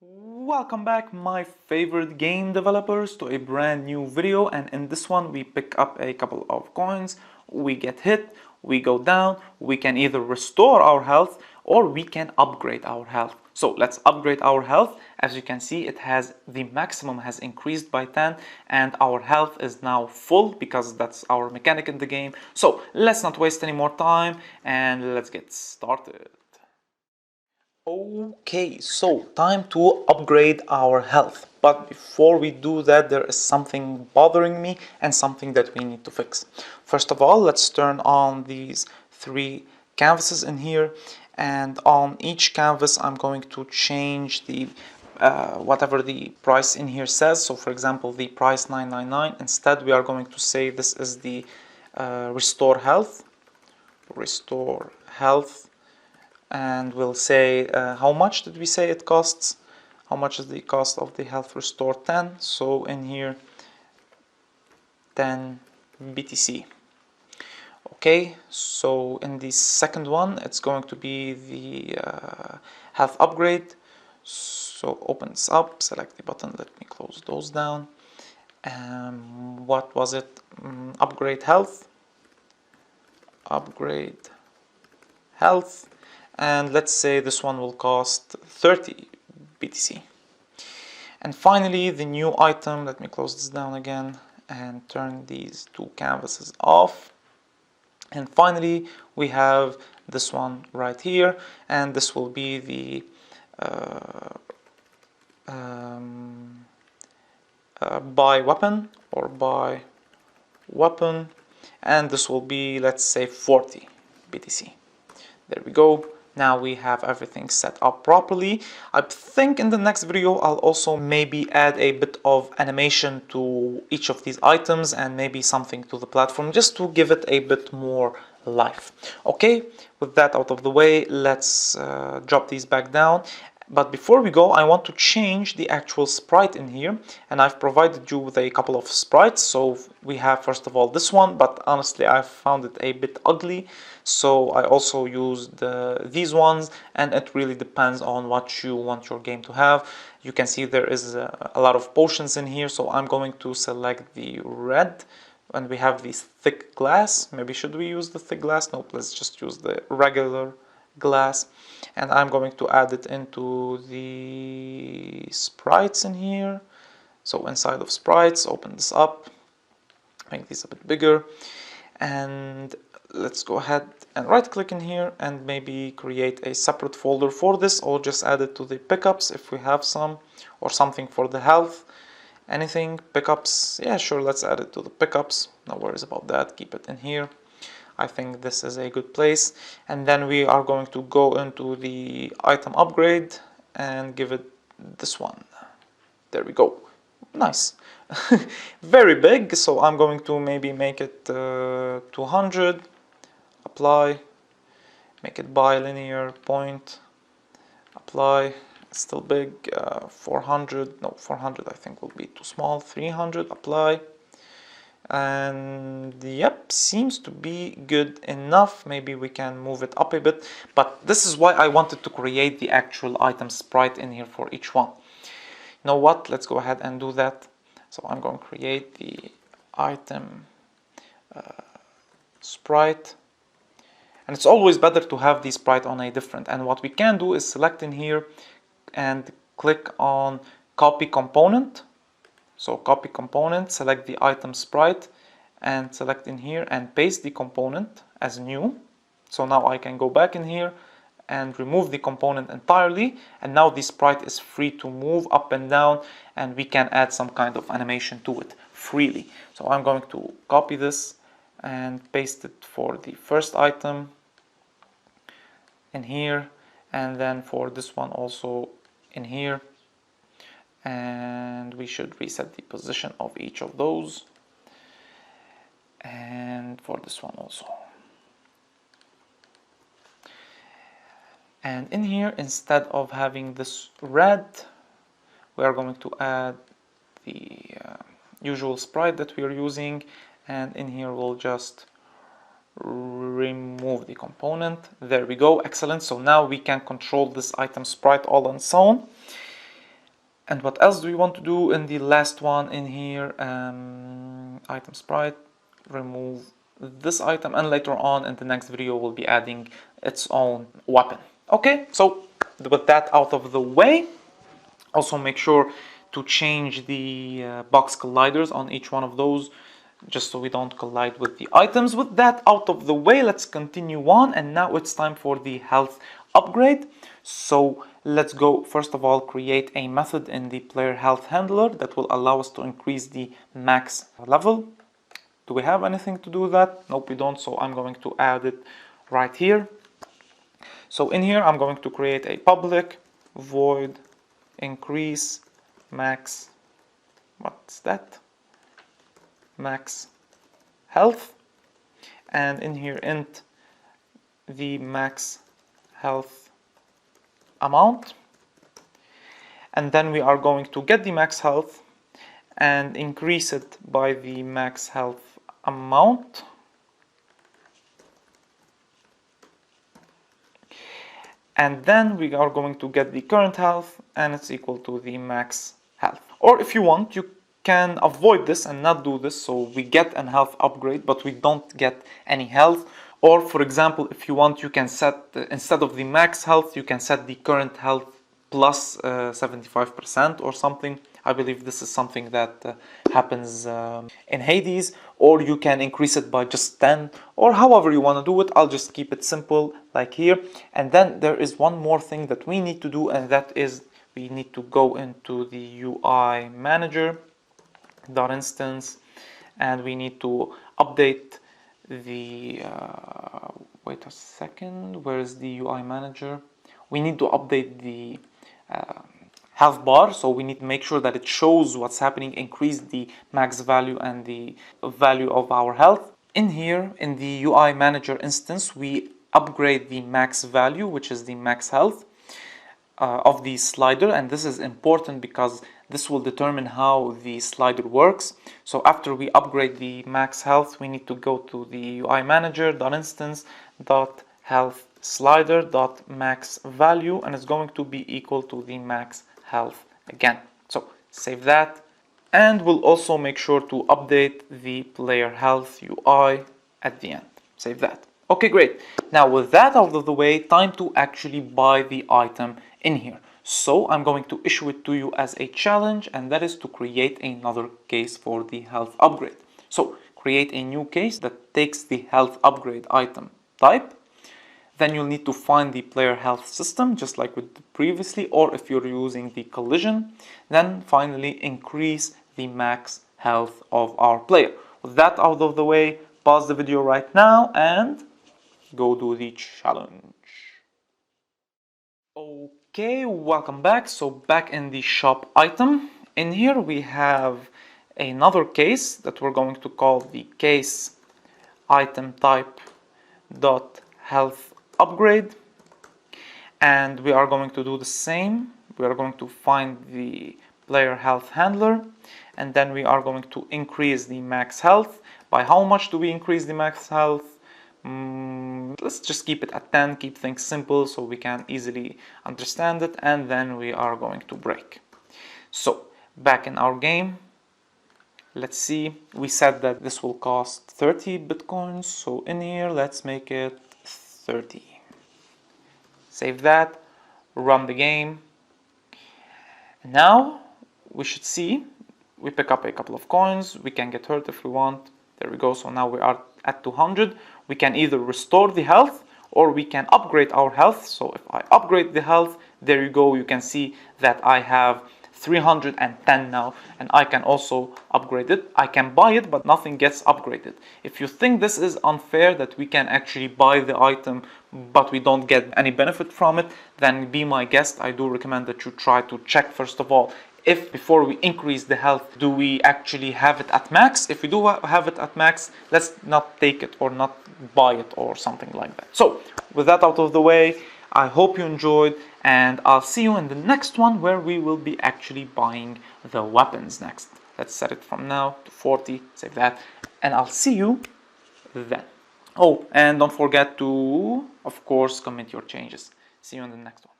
Welcome back, my favorite game developers, to a brand new video. And in this one we pick up a couple of coins, we get hit, we go down, we can either restore our health or we can upgrade our health. So let's upgrade our health. As you can see, the maximum has increased by 10 and our health is now full because that's our mechanic in the game. So let's not waste any more time and let's get started. Okay, so time to upgrade our health. But before we do that, there is something bothering me and something that we need to fix. First of all, let's turn on these three canvases in here, and on each canvas I'm going to change the whatever the price in here says. So for example, the price 999, instead we are going to say this is the restore health, and we'll say how much did we say it costs, how much is the cost of the health restore. 10. So in here 10 BTC. Okay, so in the second one it's going to be the health upgrade. So open this up, select the button, let me close those down. What was it? Upgrade health, and let's say this one will cost 30 BTC. And finally, the new item, let me close this down again and turn these two canvases off. And finally, we have this one right here, and this will be the buy weapon, and this will be, let's say, 40 BTC. There we go. Now we have everything set up properly. I think in the next video I'll also maybe add a bit of animation to each of these items and maybe something to the platform just to give it a bit more life. Okay, with that out of the way, let's drop these back down. But before we go, I want to change the actual sprite in here, and I've provided you with a couple of sprites. So we have first of all this one, but honestly I found it a bit ugly, so I also used these ones, and it really depends on what you want your game to have. You can see there is a lot of potions in here, so I'm going to select the red. And we have this thick glass. Maybe should we use the thick glass? Nope, let's just use the regular glass. And I'm going to add it into the sprites in here. So inside of sprites, open this up, make these a bit bigger, and let's go ahead and right click in here and maybe create a separate folder for this, or just add it to the pickups if we have some, or something for the health. Anything, pickups, yeah, sure, let's add it to the pickups, no worries about that, keep it in here. I think this is a good place. And then we are going to go into the item upgrade and give it this one. There we go. Nice. Very big, so I'm going to maybe make it 200, apply, make it bilinear point, apply. It's still big. 400, no, 400 I think will be too small. 300, apply. And yep, seems to be good enough. Maybe we can move it up a bit, but this is why I wanted to create the actual item sprite in here for each one. You know what, let's go ahead and do that. So I'm going to create the item sprite, and it's always better to have the sprite on a different, and what we can do is select in here and click on copy component. So copy component, select the item sprite and select in here and paste the component as new. So now I can go back in here and remove the component entirely, and now the sprite is free to move up and down, and we can add some kind of animation to it freely. So I'm going to copy this and paste it for the first item in here, and then for this one also in here, and we should reset the position of each of those, and for this one also. And in here, instead of having this red, we are going to add the usual sprite that we are using, and in here we'll just remove the component. There we go, excellent. So now we can control this item sprite all on its own. And what else do we want to do in the last one in here? Item sprite, remove this item, and later on in the next video we'll be adding its own weapon. Okay, so with that out of the way, also make sure to change the box colliders on each one of those, just so we don't collide with the items. With that out of the way, let's continue on, and now it's time for the health upgrade. So let's go, first of all, create a method in the player health handler that will allow us to increase the max level. Do we have anything to do that? Nope, we don't, so I'm going to add it right here. So in here I'm going to create a public void increase max, what's that? Max health, and in here int the max health amount, and then we are going to get the max health and increase it by the max health amount. And then we are going to get the current health, and it's equal to the max health. Or if you want, you can avoid this and not do this, so we get an health upgrade but we don't get any health. Or for example, if you want, you can set, instead of the max health, you can set the current health plus 75% or something. I believe this is something that happens in Hades. Or you can increase it by just 10, or however you want to do it. I'll just keep it simple like here. And then there is one more thing that we need to do, and that is we need to go into the UI manager .instance, and we need to update the wait a second, where is the UI manager? We need to update the health bar, so we need to make sure that it shows what's happening, increase the max value and the value of our health. In here, in the UI manager instance, we upgrade the max value, which is the max health of the slider, and this is important because this will determine how the slider works. So after we upgrade the max health, we need to go to the UI manager .instance .health slider .max value, and it's going to be equal to the max health again. So save that, and we'll also make sure to update the player health UI at the end. Save that. Okay, great. Now with that out of the way, time to actually buy the item in here. So I'm going to issue it to you as a challenge, and that is to create another case for the health upgrade. So create a new case that takes the health upgrade item type. Then you'll need to find the player health system, just like with previously, or if you're using the collision. Then finally increase the max health of our player. With that out of the way, pause the video right now and go do the challenge. Okay, welcome back. So back in the shop item, in here we have another case that we're going to call the case item type dot health upgrade, and we are going to do the same. We are going to find the player health handler, and then we are going to increase the max health. By how much do we increase the max health? Let's just keep it at 10, keep things simple so we can easily understand it, and then we are going to break. So back in our game, let's see, we said that this will cost 30 bitcoins, so in here let's make it 30. Save that, run the game. Now we should see we pick up a couple of coins. We can get hurt if we want. There we go. So now we are at 200. We can either restore the health or we can upgrade our health. So if I upgrade the health, there you go. You can see that I have 310 now, and I can also upgrade it. I can buy it, but nothing gets upgraded. If you think this is unfair, that we can actually buy the item but we don't get any benefit from it, then be my guest. I do recommend that you try to check first of all if before we increase the health, do we actually have it at max. If we do have it at max, let's not take it or not buy it or something like that. So with that out of the way, I hope you enjoyed, and I'll see you in the next one where we will be actually buying the weapons next. Let's set it from now to 40, save that, and I'll see you then. Oh, and don't forget to, of course, comment your changes. See you in the next one.